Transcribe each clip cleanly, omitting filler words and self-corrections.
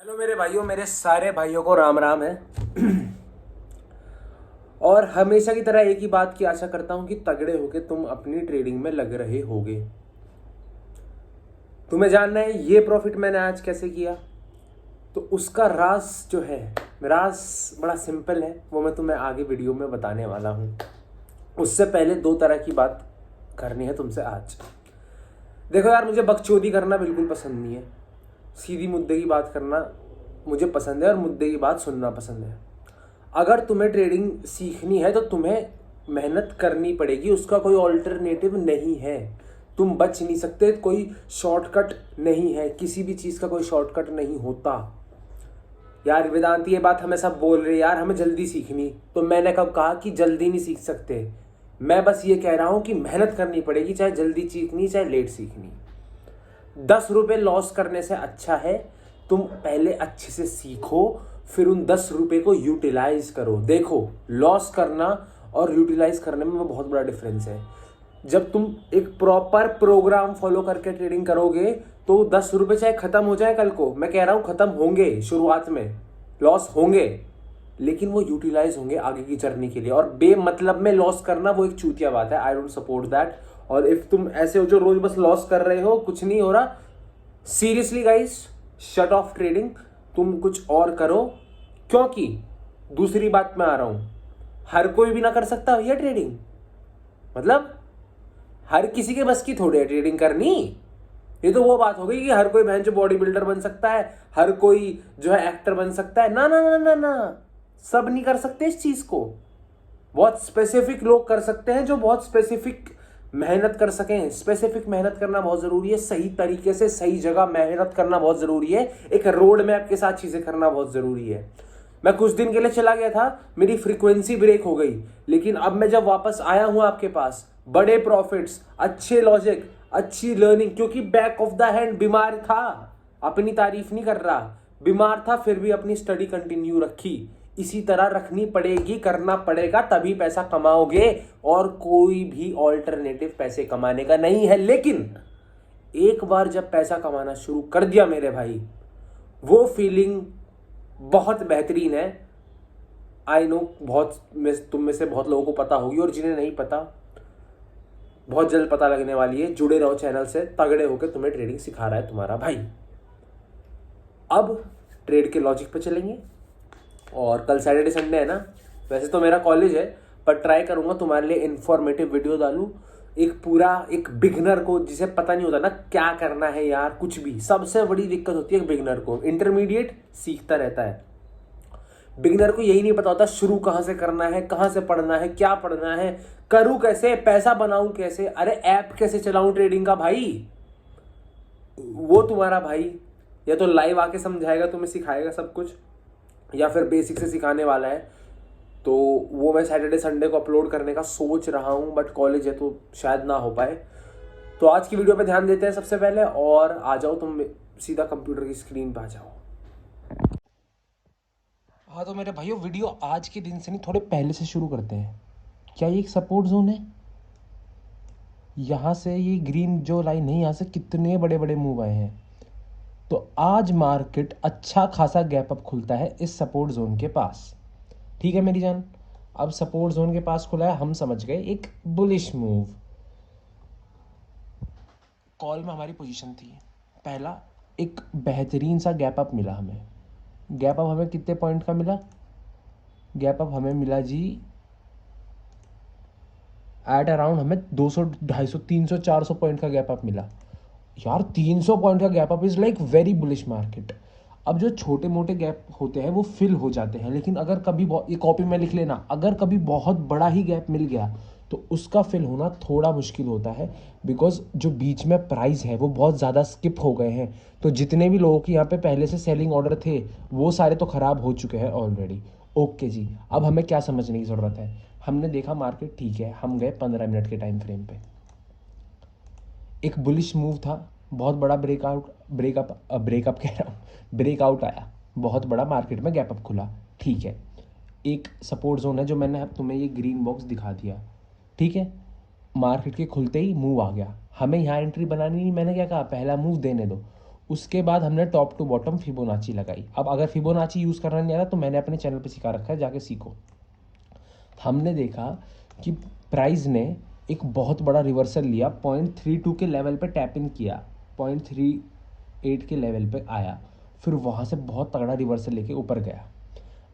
Hello मेरे भाइयों, मेरे सारे भाइयों को राम राम है। और हमेशा की तरह एक ही बात की आशा करता हूं कि तगड़े होके तुम अपनी ट्रेडिंग में लग रहे होगे। तुम्हें जानना है ये प्रॉफिट मैंने आज कैसे किया, तो उसका राज जो है, राज बड़ा सिंपल है, वो मैं तुम्हें आगे वीडियो में बताने वाला हूं। उससे पहले दो तरह की बात करनी है तुमसे आज। देखो यार, मुझे बकचोदी करना बिल्कुल पसंद नहीं है। सीधी मुद्दे की बात करना मुझे पसंद है और मुद्दे की बात सुनना पसंद है। अगर तुम्हें ट्रेडिंग सीखनी है तो तुम्हें मेहनत करनी पड़ेगी, उसका कोई ऑल्टरनेटिव नहीं है। तुम बच नहीं सकते, कोई शॉर्टकट नहीं है, किसी भी चीज़ का कोई शॉर्टकट नहीं होता। यार वेदांत ये बात हमें सब बोल रहे यार हमें जल्दी सीखनी, तो मैंने कब कहा कि जल्दी नहीं सीख सकते। मैं बस ये कह रहा हूँ कि मेहनत करनी पड़ेगी, चाहे जल्दी सीखनी चाहे लेट सीखनी। 10 रुपए लॉस करने से अच्छा है तुम पहले अच्छे से सीखो, फिर उन 10 रुपए को यूटिलाइज करो। देखो, लॉस करना और यूटिलाइज करने में बहुत बड़ा डिफरेंस है। जब तुम एक प्रॉपर प्रोग्राम फॉलो करके ट्रेडिंग करोगे तो 10 रुपए चाहे खत्म हो जाए कल को, मैं कह रहा हूं खत्म होंगे, शुरुआत में लॉस होंगे, लेकिन वो यूटिलाइज होंगे आगे की जर्नी के लिए। और बेमतलब में लॉस करना वो एक चूतिया बात है, आई डोंट सपोर्ट दैट। और इफ तुम ऐसे हो जो रोज बस लॉस कर रहे हो, कुछ नहीं हो रहा, seriously guys, shut off trading, तुम कुछ और करो। क्योंकि दूसरी बात मैं आ रहा हूं, हर कोई भी ना कर सकता भैया ट्रेडिंग। मतलब हर किसी के बस की थोड़ी है ट्रेडिंग करनी। ये तो वो बात हो गई कि हर कोई बहन जो बॉडी बिल्डर बन सकता है, हर कोई जो है एक्टर बन सकता है। ना ना ना ना ना, सब नहीं कर सकते इस चीज को। बहुत स्पेसिफिक लोग कर सकते हैं जो बहुत स्पेसिफिक मेहनत कर सकें। स्पेसिफिक मेहनत करना बहुत जरूरी है, सही तरीके से सही जगह मेहनत करना बहुत जरूरी है, एक रोड मैप के साथ चीजें करना बहुत जरूरी है। मैं कुछ दिन के लिए चला गया था, मेरी फ्रीक्वेंसी ब्रेक हो गई, लेकिन अब मैं जब वापस आया हूं आपके पास, बड़े प्रॉफिट्स, अच्छे लॉजिक, अच्छी लर्निंग, क्योंकि बैक ऑफ द हैंड बीमार था, अपनी तारीफ नहीं कर रहा, बीमार था फिर भी अपनी स्टडी कंटिन्यू रखी। इसी तरह रखनी पड़ेगी, करना पड़ेगा, तभी पैसा कमाओगे। और कोई भी ऑल्टरनेटिव पैसे कमाने का नहीं है। लेकिन एक बार जब पैसा कमाना शुरू कर दिया मेरे भाई, वो फीलिंग बहुत बेहतरीन है। आई नो बहुत तुम में से बहुत लोगों को पता होगी, और जिन्हें नहीं पता बहुत जल्द पता लगने वाली है। जुड़े रहो चैनल से, तगड़े होकर तुम्हें ट्रेडिंग सिखा रहा है तुम्हारा भाई। अब ट्रेड के लॉजिक पे चलेंगे। और कल सैटरडे संडे है ना, वैसे तो मेरा कॉलेज है, पर ट्राई करूंगा तुम्हारे लिए इंफॉर्मेटिव वीडियो डालूं। एक पूरा एक बिगनर को, जिसे पता नहीं होता ना क्या करना है यार, कुछ भी, सबसे बड़ी दिक्कत होती है बिगनर को। इंटरमीडिएट सीखता रहता है, बिगनर को यही नहीं पता होता शुरू कहां से करना है, कहां से पढ़ना है, क्या पढ़ना है, करूं कैसे, पैसा बनाऊं कैसे, अरे ऐप कैसे चलाऊं ट्रेडिंग का भाई। वो तुम्हारा भाई या तो लाइव आके समझाएगा, तुम्हें सिखाएगा सब कुछ, या फिर बेसिक से सिखाने वाला है। तो वो मैं सैटरडे संडे को अपलोड करने का सोच रहा हूँ, बट कॉलेज है तो शायद ना हो पाए। तो आज की वीडियो पे ध्यान देते हैं सबसे पहले, और आ जाओ तुम सीधा कंप्यूटर की स्क्रीन पे आ जाओ। हाँ तो मेरे भाइयों, वीडियो आज के दिन से नहीं, थोड़े पहले से शुरू करते हैं। क्या ये एक सपोर्ट जोन है? यहाँ से ये ग्रीन जो लाइन है, यहाँ से कितने बड़े बड़े मूव आए हैं। तो आज मार्केट अच्छा खासा गैप अप खुलता है इस सपोर्ट जोन के पास। ठीक है मेरी जान, अब सपोर्ट जोन के पास खुला है, हम समझ गए एक बुलिश मूव। कॉल में हमारी पोजीशन थी पहला, एक बेहतरीन सा गैप अप मिला हमें। गैप अप हमें कितने पॉइंट का मिला? गैप अप हमें मिला जी एट अराउंड, हमें 200 250 300 400 पॉइंट का गैप अप मिला। यार 300 पॉइंट का gap up is like very bullish market. अब जो छोटे मोटे गैप होते हैं वो फिल हो जाते हैं, लेकिन अगर कभी ये कॉपी में लिख लेना, अगर कभी बहुत बड़ा ही गैप मिल गया तो उसका फिल होना थोड़ा मुश्किल होता है, बिकॉज जो बीच में प्राइस है वो बहुत ज़्यादा स्किप हो गए हैं। तो जितने भी लोगों के यहाँ पे पहले से सेलिंग ऑर्डर थे वो सारे तो ख़राब हो चुके हैं ऑलरेडी। ओके जी, अब हमें क्या समझने की ज़रूरत है? हमने देखा मार्केट ठीक है, हम गए 15 मिनट के टाइम फ्रेम पे, एक बुलिश मूव था, बहुत बड़ा ब्रेकअप कह रहा हूँ, ब्रेकआउट आया, बहुत बड़ा मार्केट में गैप अप खुला। ठीक है, एक सपोर्ट जोन है जो मैंने तुम्हें ये ग्रीन बॉक्स दिखा दिया। ठीक है, मार्केट के खुलते ही मूव आ गया, हमें यहाँ एंट्री बनानी नहीं। मैंने क्या कहा, पहला मूव देने दो, उसके बाद हमने टॉप टू बॉटम फिबोनाची लगाई। अब अगर फिबोनाची यूज़ करना नहीं आता तो मैंने अपने चैनल पे सिखा रखा है, जाके सीखो। हमने देखा कि प्राइस ने एक बहुत बड़ा रिवर्सल लिया, 0.32 के लेवल पे टैप इन किया, 0.38 के लेवल पे आया, फिर वहाँ से बहुत तगड़ा रिवर्सल लेके ऊपर गया।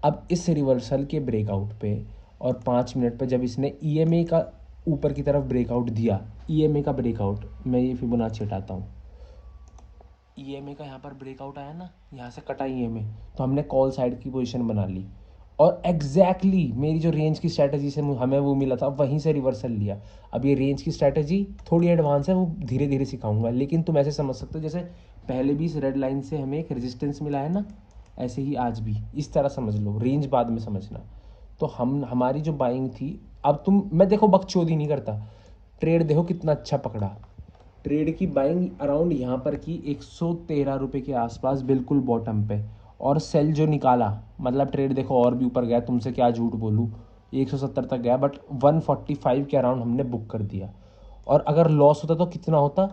अब इस रिवर्सल के ब्रेकआउट पे और 5 मिनट पे जब इसने EMA का ऊपर की तरफ ब्रेकआउट दिया, EMA का ब्रेकआउट, मैं ये फिबोनाची हटाता हूँ, EMA का यहाँ पर ब्रेकआउट आया ना, यहाँ से कटा EMA, तो हमने कॉल साइड की पोजीशन बना ली और एग्जैक्टली मेरी जो रेंज की स्ट्रैटेजी से हमें वो मिला था वहीं से रिवर्सल लिया। अब ये रेंज की स्ट्रैटेजी थोड़ी एडवांस है, वो धीरे धीरे सिखाऊंगा, लेकिन तुम ऐसे समझ सकते हो जैसे पहले भी इस रेड लाइन से हमें एक रेजिस्टेंस मिला है ना, ऐसे ही आज भी इस तरह समझ लो, रेंज बाद में समझना। तो हमारी जो बाइंग थी, अब मैं देखो बकचोदी नहीं करता, ट्रेड देखो कितना अच्छा पकड़ा। ट्रेड की बाइंग अराउंड यहाँ पर की 113 रुपये के आसपास, बिल्कुल बॉटम पे, और सेल जो निकाला, मतलब ट्रेड देखो और भी ऊपर गया, तुमसे क्या झूठ बोलूँ, 170 तक गया, बट 145 के अराउंड हमने बुक कर दिया। और अगर लॉस होता तो कितना होता,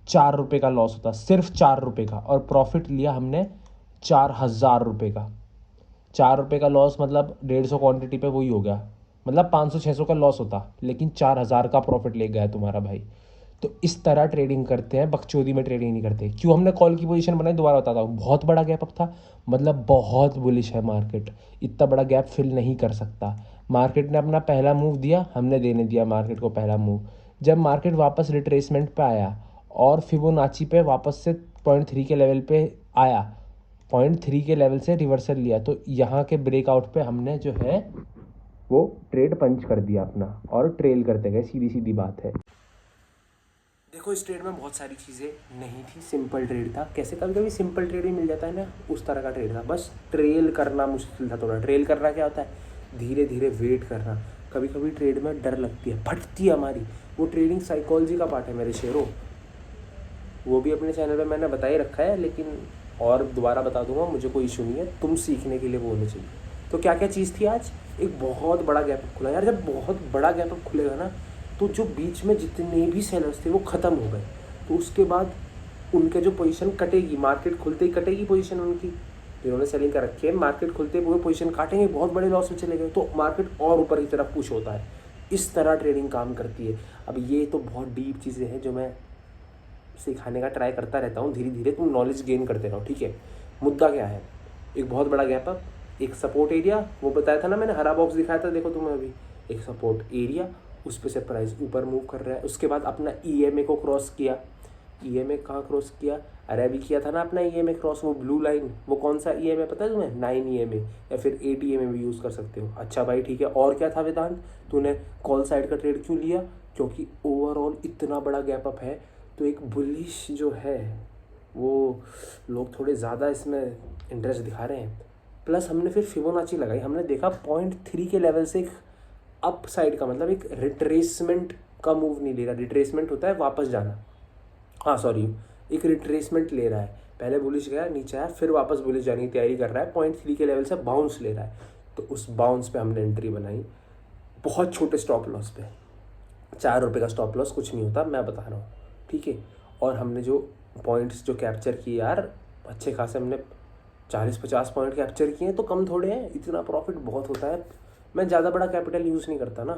4 रुपये का लॉस होता, सिर्फ 4 रुपये का, और प्रॉफिट लिया हमने 4000 रुपये का। 4 रुपये का लॉस मतलब 150 क्वांटिटी पे वही हो गया, मतलब 500-600 का लॉस होता, लेकिन 4000 का प्रॉफिट ले गया तुम्हारा भाई। तो इस तरह ट्रेडिंग करते हैं, बकचोदी में ट्रेडिंग नहीं करते। क्यों हमने कॉल की पोजीशन बनाई, दोबारा बताता हूँ, बहुत बड़ा गैप अप था, मतलब बहुत बुलिश है मार्केट, इतना बड़ा गैप फिल नहीं कर सकता। मार्केट ने अपना पहला मूव दिया, हमने देने दिया मार्केट को पहला मूव। जब मार्केट वापस रिट्रेसमेंट पे आया और फिबोनाची पे वापस से 0.3 के लेवल पे आया, 0.3 के लेवल से रिवर्सल लिया, तो यहाँ के ब्रेकआउट पे हमने जो है वो ट्रेड पंच कर दिया अपना और ट्रेल करते गए, सीधी सीधी बात है। देखो इस ट्रेड में बहुत सारी चीज़ें नहीं थी, सिंपल ट्रेड था। कैसे कभी कभी सिंपल ट्रेड ही मिल जाता है ना, उस तरह का ट्रेड था। बस ट्रेल करना मुश्किल था थोड़ा। ट्रेल करना क्या होता है, धीरे धीरे वेट करना। कभी कभी ट्रेड में डर लगती है, फटती है हमारी, वो ट्रेडिंग साइकोलॉजी का पार्ट है मेरे शेरों। वो भी अपने चैनल पे मैंने बता ही रखा है, लेकिन और दोबारा बता दूंगा, मुझे कोई इशू नहीं है, तुम सीखने के लिए वो होने चाहिए। तो क्या क्या चीज़ थी आज, एक बहुत बड़ा गैप खुला यार। जब बहुत बड़ा गैप खुलेगा ना, तो जो बीच में जितने भी सेलर्स थे वो ख़त्म हो गए, तो उसके बाद उनके जो पोजीशन कटेगी, मार्केट खुलते ही कटेगी पोजीशन उनकी, जिन्होंने सेलिंग कर रखी है, मार्केट खुलते ही वो पोजीशन काटेंगे, बहुत बड़े लॉस में चले गए, तो मार्केट और ऊपर की तरफ पुश होता है। इस तरह ट्रेडिंग काम करती है। अब ये तो बहुत डीप चीज़ें हैं जो मैं सिखाने का ट्राई करता रहता हूँ, धीरे धीरे तुम नॉलेज गेन करते रहो, ठीक है। मुद्दा क्या है, एक बहुत बड़ा गैप अप, एक सपोर्ट एरिया, वो बताया था ना मैंने, हरा बॉक्स दिखाया था देखो तुम्हें अभी, एक सपोर्ट एरिया, उस पर से प्राइस ऊपर मूव कर रहा है। उसके बाद अपना EMA को क्रॉस किया। EMA कहाँ क्रॉस किया, अरे अभी किया था ना अपना EMA क्रॉस, वो ब्लू लाइन, वो कौन सा EMA पता है तुम्हें, 9 EMA या फिर 8 EMA भी यूज़ कर सकते हो। अच्छा भाई ठीक है, और क्या था वेदांत, तूने कॉल साइड का ट्रेड क्यों लिया, क्योंकि ओवरऑल इतना बड़ा गैप अप है, तो एक बुलिश जो है वो लोग थोड़े ज़्यादा इसमें इंटरेस्ट दिखा रहे हैं। प्लस हमने फिर फिबोनाची लगाई, हमने देखा 0.3 के लेवल से एक अप साइड का, मतलब एक रिट्रेसमेंट का मूव नहीं ले रहा। रिट्रेसमेंट होता है वापस जाना, हाँ सॉरी, एक रिट्रेसमेंट ले रहा है, पहले बुलिश गया, नीचे आया, फिर वापस बुलिश जाने की तैयारी कर रहा है, 0.3 के लेवल से बाउंस ले रहा है। तो उस बाउंस पे हमने एंट्री बनाई, बहुत छोटे स्टॉप लॉस पे, 4 रुपये का स्टॉप लॉस कुछ नहीं होता, मैं बता रहा हूँ, ठीक है। और हमने जो पॉइंट्स जो कैप्चर किए यार, अच्छे खासे हमने 40-50 पॉइंट कैप्चर किए हैं, तो कम थोड़े हैं, इतना प्रॉफिट बहुत होता है। मैं ज़्यादा बड़ा कैपिटल यूज़ नहीं करता ना,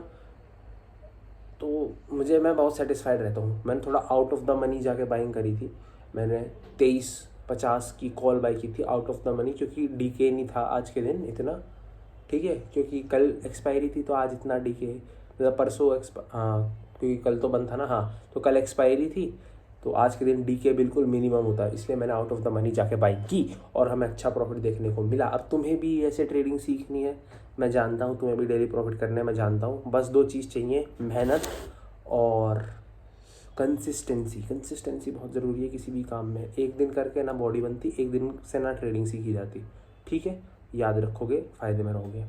तो मैं बहुत सेटिस्फाइड रहता हूँ। मैंने थोड़ा आउट ऑफ द मनी जाके बाइंग करी थी, मैंने 23.50 की कॉल बाई की थी आउट ऑफ द मनी, क्योंकि डीके नहीं था आज के दिन इतना, ठीक है, क्योंकि कल एक्सपायरी थी, तो आज इतना डीके, मतलब परसों हाँ, क्योंकि कल तो बंद था ना, हाँ, तो कल एक्सपायरी थी, तो आज के दिन डीके बिल्कुल मिनिमम होता है, इसलिए मैंने आउट ऑफ द मनी जाके बाइंग की और हमें अच्छा प्रॉफिट देखने को मिला। अब तुम्हें भी ऐसे ट्रेडिंग सीखनी है, मैं जानता हूँ, तुम्हें भी डेली प्रॉफिट करना है, मैं जानता हूँ, बस 2 चीज़ चाहिए, मेहनत और कंसिस्टेंसी बहुत ज़रूरी है किसी भी काम में। एक दिन करके ना बॉडी बनती, एक दिन से ना ट्रेडिंग सीखी जाती, ठीक है, याद रखोगे, फ़ायदे में रहोगे।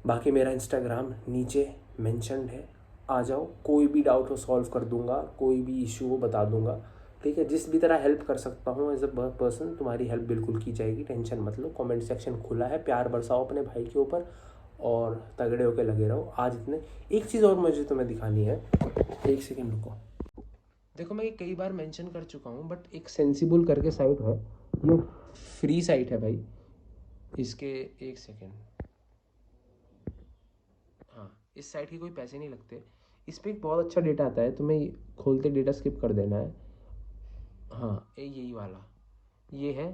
बाकी मेरा इंस्टाग्राम नीचे मेंशन्ड है, आ जाओ, कोई भी डाउट हो सॉल्व कर दूंगा, कोई भी इशू हो बता दूंगा, ठीक है। जिस भी तरह हेल्प कर सकता हूँ एज अ पर्सन, तुम्हारी हेल्प बिल्कुल की जाएगी, टेंशन मत लो। कमेंट सेक्शन खुला है, प्यार बरसाओ अपने भाई के ऊपर और तगड़े होकर लगे रहो। आज इतने, एक चीज़ और मुझे तुम्हें दिखानी है, एक सेकेंड रुको। देखो मैं ये कई बार मेंशन कर चुका हूँ, बट एक सेंसिबल करके साइट है, ये फ्री साइट है भाई। इसके एक सेकेंड, हाँ इस साइट के कोई पैसे नहीं लगते। इस पर एक बहुत अच्छा डेटा आता है, तुम्हें खोलते डेटा स्किप कर देना है। हाँ यही वाला ये है,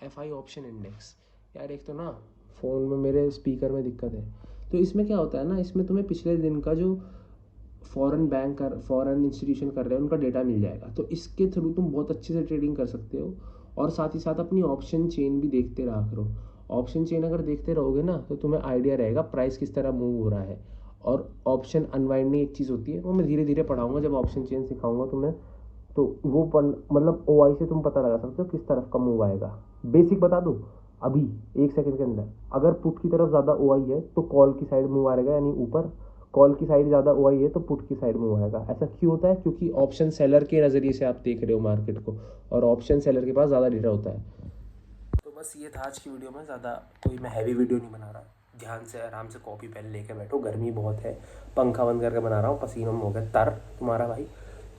FI ऑप्शन इंडेक्स। यार एक तो ना फ़ोन में मेरे स्पीकर में दिक्कत है, तो इसमें क्या होता है ना, इसमें तुम्हें पिछले दिन का जो फॉरेन इंस्टीट्यूशन कर रहे हैं उनका डेटा मिल जाएगा। तो इसके थ्रू तुम बहुत अच्छे से ट्रेडिंग कर सकते हो, और साथ ही साथ अपनी ऑप्शन चेन भी देखते रहा करो। ऑप्शन चेन अगर देखते रहोगे ना तो तुम्हें आइडिया रहेगा प्राइस किस तरह मूव हो रहा है। और ऑप्शन अनवाइंडिंग एक चीज़ होती है, वो मैं धीरे धीरे पढ़ाऊँगा जब ऑप्शन चेन सिखाऊंगा तुम्हें, तो वो मतलब OI से तुम पता लगा सकते हो किस तरफ का मूव आएगा। बेसिक बता दूँ अभी 1 सेकंड के अंदर, अगर पुट की तरफ ज़्यादा OI है तो कॉल की साइड मूव आएगा, यानी ऊपर। कॉल की साइड ज़्यादा OI है तो पुट की साइड मूव आएगा। ऐसा क्यों होता है? क्योंकि ऑप्शन सेलर के नज़रिए से आप देख रहे हो मार्केट को, और ऑप्शन सेलर के पास ज़्यादा डेटा होता है। तो बस ये था आज की वीडियो में, ज़्यादा कोई मैं हैवी वीडियो नहीं बना रहा। ध्यान से आराम से कॉपी पेन लेके बैठो, गर्मी बहुत है, पंखा बंद करके बना रहा हूँ, पसीनों में हो गया तर तुम्हारा भाई।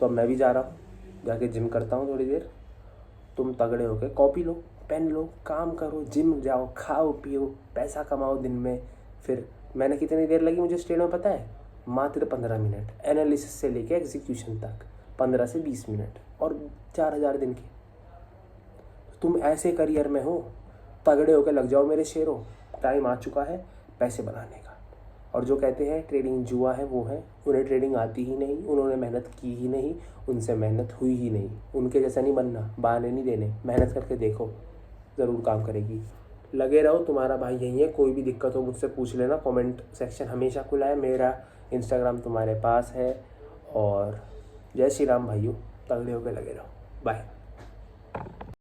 तो अब मैं भी जा रहा हूँ, जाके जिम करता हूँ थोड़ी देर। तुम तगड़े होके कॉपी लो, पेन लो, काम करो, जिम जाओ, खाओ पियो, पैसा कमाओ दिन में। फिर मैंने कितनी देर लगी मुझे स्टेट में पता है? मात्र 15 मिनट, एनालिसिस से लेके एग्जीक्यूशन तक 15 से 20 मिनट, और 4000 दिन के। तुम ऐसे करियर में हो, तगड़े होके लग जाओ मेरे शेरों, टाइम आ चुका है पैसे बनाने का। और जो कहते हैं ट्रेडिंग जुआ है, वो है, उन्हें ट्रेडिंग आती ही नहीं, उन्होंने मेहनत की ही नहीं, उनसे मेहनत हुई ही नहीं। उनके जैसा नहीं बनना, बहाने नहीं देने, मेहनत करके देखो, ज़रूर काम करेगी। लगे रहो, तुम्हारा भाई यहीं है। कोई भी दिक्कत हो मुझसे पूछ लेना, कमेंट सेक्शन हमेशा खुला है, मेरा इंस्टाग्राम तुम्हारे पास है। और जय श्री राम भाइयों, तगड़े होकर लगे रहो। बाय।